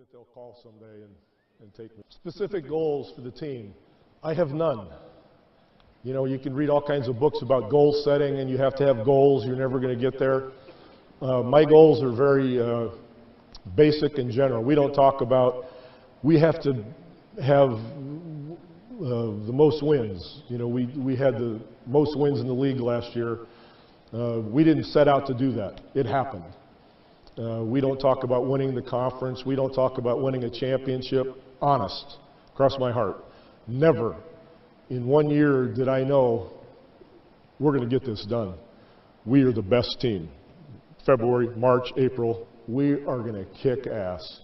that they'll call someday and take me. Specific goals for the team. I have none. You know, you can read all kinds of books about goal setting, and you have to have goals. You're never going to get there. My goals are very basic and general. We don't talk about, we have to have the most wins. You know, we had the most wins in the league last year. We didn't set out to do that. It happened. We don't talk about winning the conference. We don't talk about winning a championship. Honest, cross my heart. Never in 1 year did I know we're going to get this done. We are the best team. February, March, April, we are going to kick ass.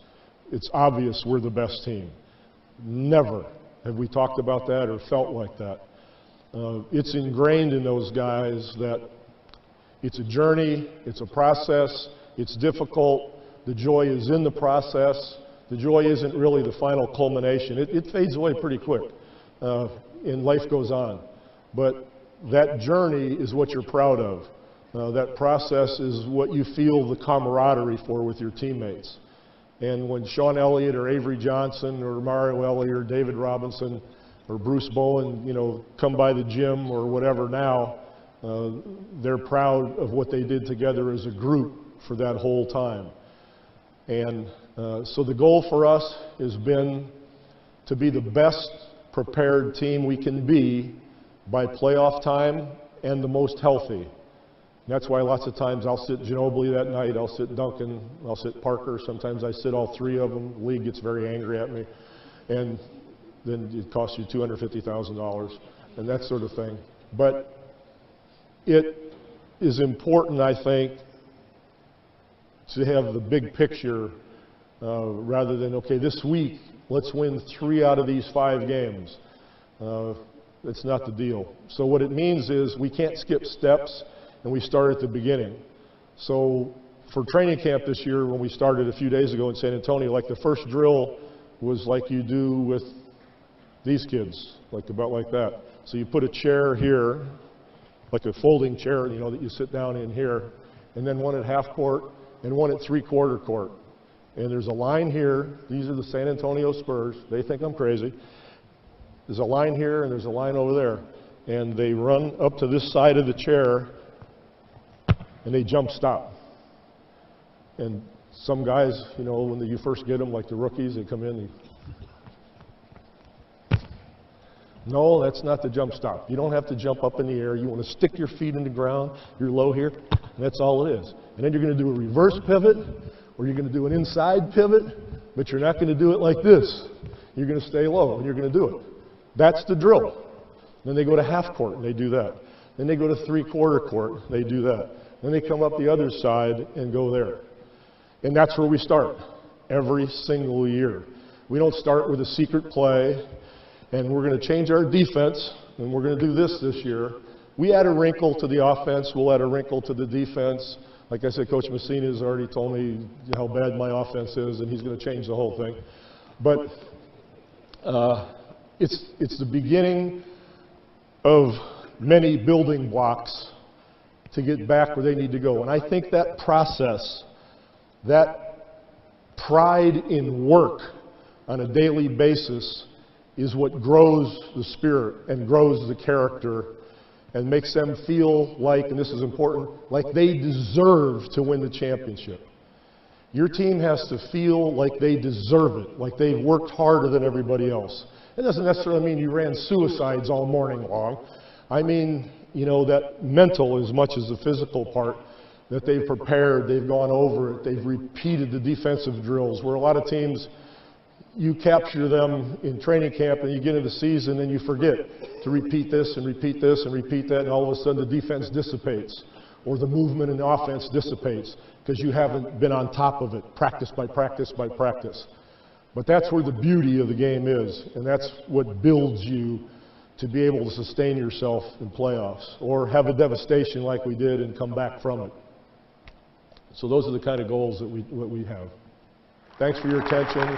It's obvious we're the best team. Never have we talked about that or felt like that. It's ingrained in those guys that it's a journey, it's a process, it's difficult. The joy is in the process. The joy isn't really the final culmination. It fades away pretty quick, and life goes on. But that journey is what you're proud of. That process is what you feel the camaraderie for with your teammates. And when Sean Elliott or Avery Johnson or Mario Ellie or David Robinson or Bruce Bowen, you know, come by the gym or whatever now, they're proud of what they did together as a group for that whole time. And so the goal for us has been to be the best prepared team we can be by playoff time and the most healthy. And that's why lots of times I'll sit Ginobili that night, I'll sit Duncan, I'll sit Parker, sometimes I sit all three of them. The league gets very angry at me. And then it costs you $250,000 and that sort of thing. But it is important, I think, to have the big picture rather than, okay, this week, let's win 3 out of these 5 games. It's not the deal. So what it means is we can't skip steps, and we start at the beginning. So for training camp this year, when we started a few days ago in San Antonio, like the first drill was like you do with these kids, like about like that. So you put a chair here, like a folding chair, you know, that you sit down in here, and then one at half court and one at 3/4 court. And there's a line here. These are the San Antonio Spurs. They think I'm crazy. There's a line here and there's a line over there. And they run up to this side of the chair and they jump stop. And some guys, you know, when you first get them, like the rookies, they come in. No, that's not the jump stop. You don't have to jump up in the air. You want to stick your feet in the ground. You're low here. And that's all it is. And then you're going to do a reverse pivot, or you're going to do an inside pivot, but you're not going to do it like this. You're going to stay low, and you're going to do it. That's the drill. Then they go to half court, and they do that. Then they go to 3/4 court, they do that. Then they come up the other side and go there. And that's where we start every single year. We don't start with a secret play, and we're going to change our defense, and we're going to do this year. We add a wrinkle to the offense, we'll add a wrinkle to the defense. Like I said, Coach Messina has already told me how bad my offense is, and he's going to change the whole thing. But it's the beginning of many building blocks to get back where they need to go. And I think that process, that pride in work on a daily basis is what grows the spirit and grows the character and makes them feel like, and this is important, like they deserve to win the championship. Your team has to feel like they deserve it, like they've worked harder than everybody else. It doesn't necessarily mean you ran suicides all morning long. I mean, you know, that mental as much as the physical part, that they've prepared, they've gone over it, they've repeated the defensive drills, where a lot of teams, you capture them in training camp and you get into the season and you forget to repeat this and repeat this and repeat that, and all of a sudden the defense dissipates or the movement in the offense dissipates because you haven't been on top of it, practice by practice by practice. But that's where the beauty of the game is, and that's what builds you to be able to sustain yourself in playoffs or have a devastation like we did and come back from it. So those are the kind of goals that we have. Thanks for your attention.